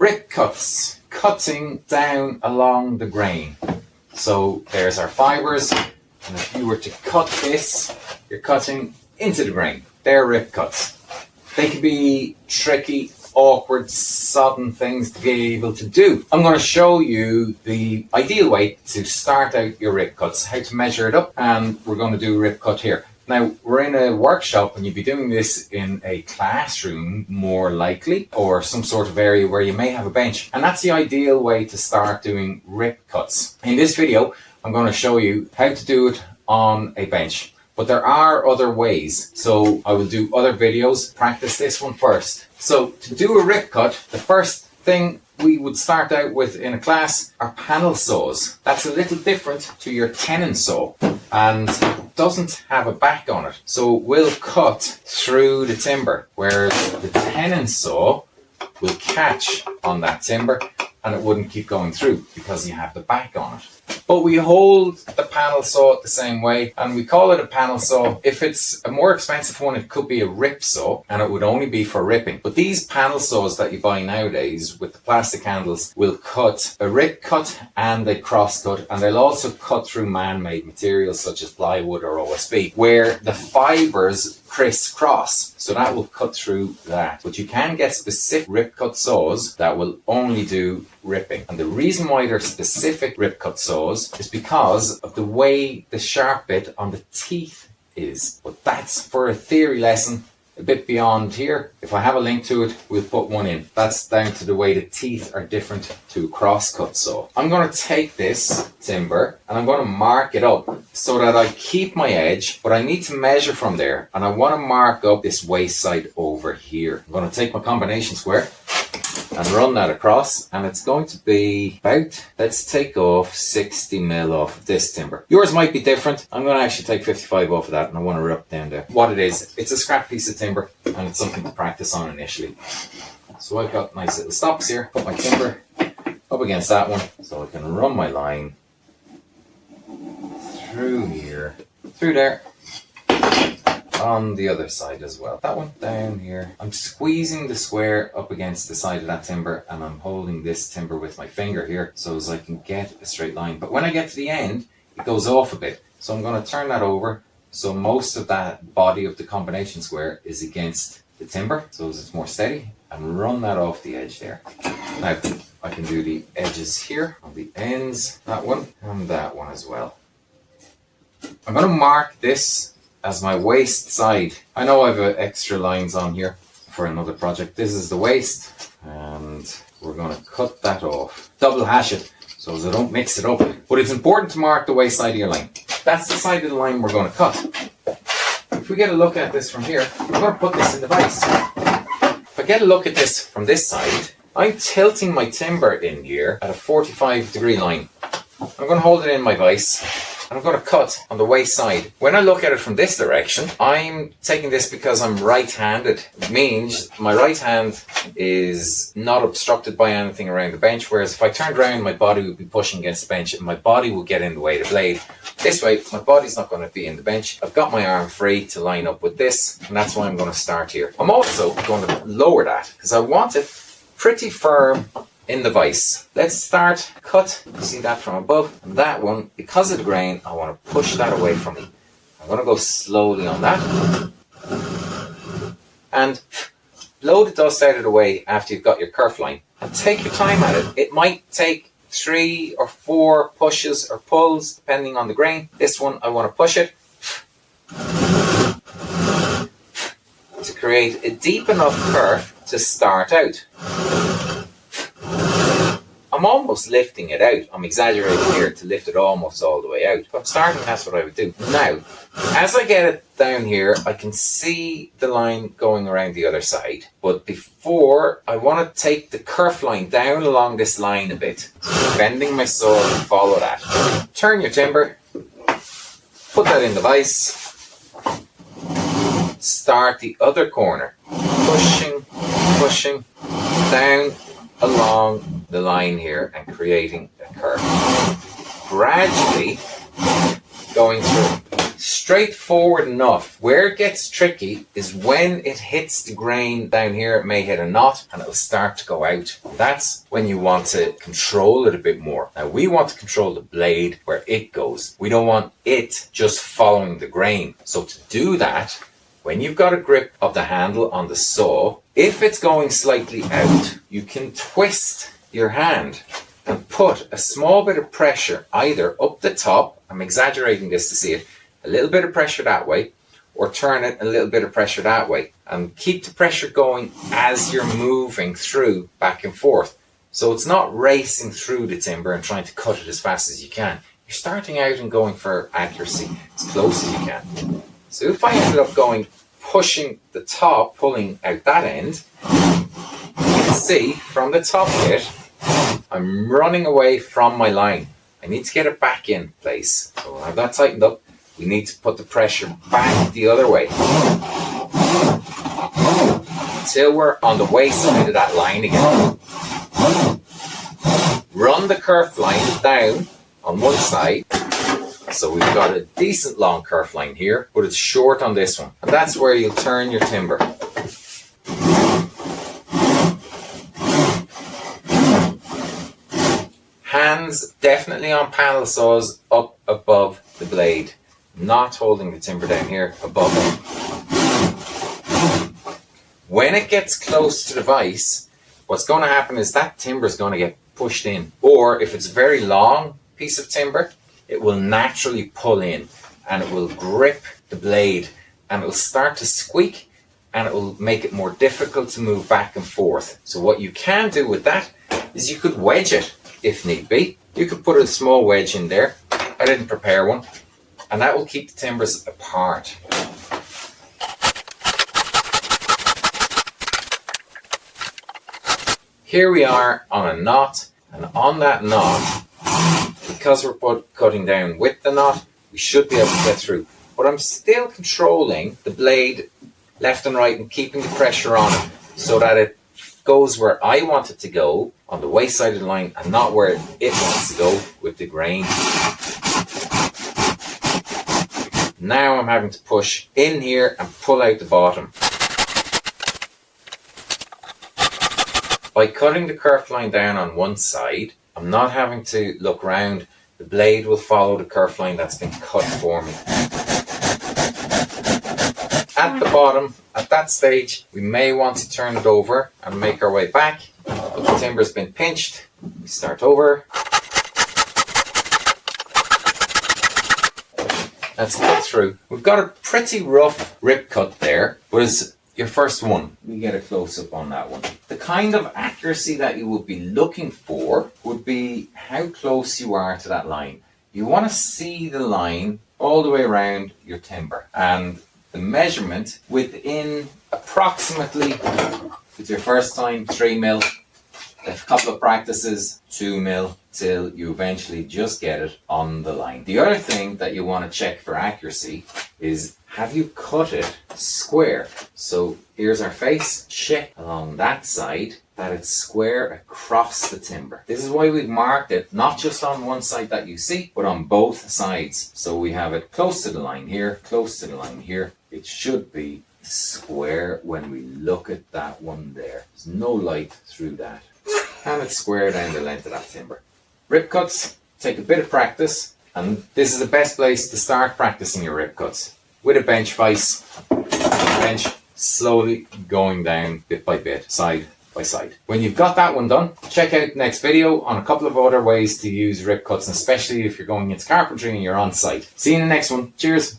rip cuts, cutting down along the grain. So there's our fibers, and if you were to cut this, you're cutting into the grain. They're rip cuts. They can be tricky, awkward, sodden things to be able to do. I'm going to show you the ideal way to start out your rip cuts, how to measure it up, and we're going to do a rip cut here. Now, we're in a workshop and you'd be doing this in a classroom more likely, or some sort of area where you may have a bench. And that's the ideal way to start doing rip cuts. In this video, I'm going to show you how to do it on a bench. But there are other ways. So I will do other videos, practice this one first. So to do a rip cut, the first thing we would start out with in a class are panel saws. That's a little different to your tenon saw and doesn't have a back on it. So we'll cut through the timber, whereas the tenon saw will catch on that timber and it wouldn't keep going through because you have the back on it. But we hold the panel saw the same way, and we call it a panel saw. If it's a more expensive one, it could be a rip saw, and it would only be for ripping. But these panel saws that you buy nowadays with the plastic handles will cut a rip cut and a cross cut, and they'll also cut through man-made materials such as plywood or OSB, where the fibers crisscross. So that will cut through that. But you can get specific rip cut saws that will only do ripping. And the reason why they're specific rip cut saws is because of the way the sharp bit on the teeth is. But that's for a theory lesson a bit beyond here. If I have a link to it, we'll put one in. That's down to the way the teeth are different to a crosscut saw. I'm going to take this timber and I'm going to mark it up so that I keep my edge, but I need to measure from there, and I want to mark up this waist side over here. I'm going to take my combination square and run that across, and it's going to be about, let's take off 60 mil off of this timber. Yours might be different. I'm going to actually take 55 off of that, and I want to rip down there. What it is, it's a scrap piece of timber, and it's something to practice on initially. So I've got nice little stops here, put my timber up against that one, so I can run my line through here, through there, on the other side as well. That one down here. I'm squeezing the square up against the side of that timber, and I'm holding this timber with my finger here so as I can get a straight line. But when I get to the end, it goes off a bit. So I'm going to turn that over so most of that body of the combination square is against the timber so as it's more steady, and run that off the edge there. Now I can do the edges here on the ends, that one and that one as well. I'm going to mark this as my waist side. I know I have extra lines on here for another project. This is the waist, and we're going to cut that off. Double hash it so as I don't mix it up. But it's important to mark the waist side of your line. That's the side of the line we're going to cut. If we get a look at this from here, I'm going to put this in the vise. If I get a look at this from this side, I'm tilting my timber in here at a 45-degree line. I'm going to hold it in my vise, and I'm going to cut on the waist side. When I look at it from this direction, I'm taking this because I'm right-handed. It means my right hand is not obstructed by anything around the bench, whereas if I turned around, my body would be pushing against the bench and my body will get in the way of the blade. This way, my body's not going to be in the bench. I've got my arm free to line up with this, and that's why I'm going to start here. I'm also going to lower that because I want it pretty firm in the vise. Let's start cut. You see that from above, and that one, because of the grain, I want to push that away from me. I'm going to go slowly on that and blow the dust out of the way after you've got your kerf line, and take your time at it. It might take 3 or 4 pushes or pulls depending on the grain. This one, I want to push it to create a deep enough kerf to start out. I'm almost lifting it out. I'm exaggerating here to lift it almost all the way out. But starting, that's what I would do. Now, as I get it down here, I can see the line going around the other side. But before, I want to take the kerf line down along this line a bit. So bending my saw to follow that. Turn your timber. Put that in the vise. Start the other corner. Pushing down along the line here and creating a curve. Gradually going through. straightforward enough. Where it gets tricky is when it hits the grain down here, it may hit a knot and it'll start to go out. That's when you want to control it a bit more. Now we want to control the blade where it goes. We don't want it just following the grain. So to do that, when you've got a grip of the handle on the saw, if it's going slightly out, you can twist your hand and put a small bit of pressure either up the top, I'm exaggerating this to see it, a little bit of pressure that way, or turn it a little bit of pressure that way, and keep the pressure going as you're moving through back and forth. So it's not racing through the timber and trying to cut it as fast as you can. You're starting out and going for accuracy as close as you can. So if I ended up pushing the top, pulling out that end, you can see from the top bit, I'm running away from my line. I need to get it back in place. So when I have that tightened up, we need to put the pressure back the other way until we're on the way side of that line again. Run the kerf line down on one side. So we've got a decent long kerf line here, but it's short on this one. And that's where you'll turn your timber. Hands definitely on panel saws up above the blade, not holding the timber down here above it. When it gets close to the vise, what's going to happen is that timber is going to get pushed in. Or if it's a very long piece of timber, it will naturally pull in and it will grip the blade and it will start to squeak and it will make it more difficult to move back and forth. So what you can do with that is you could wedge it if need be. You could put a small wedge in there. I didn't prepare one. And that will keep the timbers apart. Here we are on a knot, and on that knot, because we're cutting down with the knot, we should be able to get through. But I'm still controlling the blade left and right and keeping the pressure on it so that it goes where I want it to go on the waist side of the line and not where it wants to go with the grain. Now I'm having to push in here and pull out the bottom. By cutting the kerf line down on one side, I'm not having to look round. The blade will follow the kerf line that's been cut for me. At the bottom, at that stage, we may want to turn it over and make our way back. But the timber's been pinched. We start over. Let's cut through. We've got a pretty rough rip cut there, but it's your first one. We get a close-up on that one. The kind of accuracy that you would be looking for would be how close you are to that line. You want to see the line all the way around your timber, and the measurement within approximately, with your first time, 3 mil, a couple of practices, 2 mil, till you eventually just get it on the line. The other thing that you want to check for accuracy is, have you cut it square? So here's our face. Check along that side that it's square across the timber. This is why we've marked it, not just on one side that you see, but on both sides. So we have it close to the line here, close to the line here. It should be square when we look at that one there. There's no light through that. And it's square down the length of that timber. Rip cuts take a bit of practice, and this is the best place to start practicing your rip cuts. With a bench vise, bench slowly going down bit by bit, side by side. When you've got that one done, check out the next video on a couple of other ways to use rip cuts, and especially if you're going into carpentry and you're on site. See you in the next one. Cheers.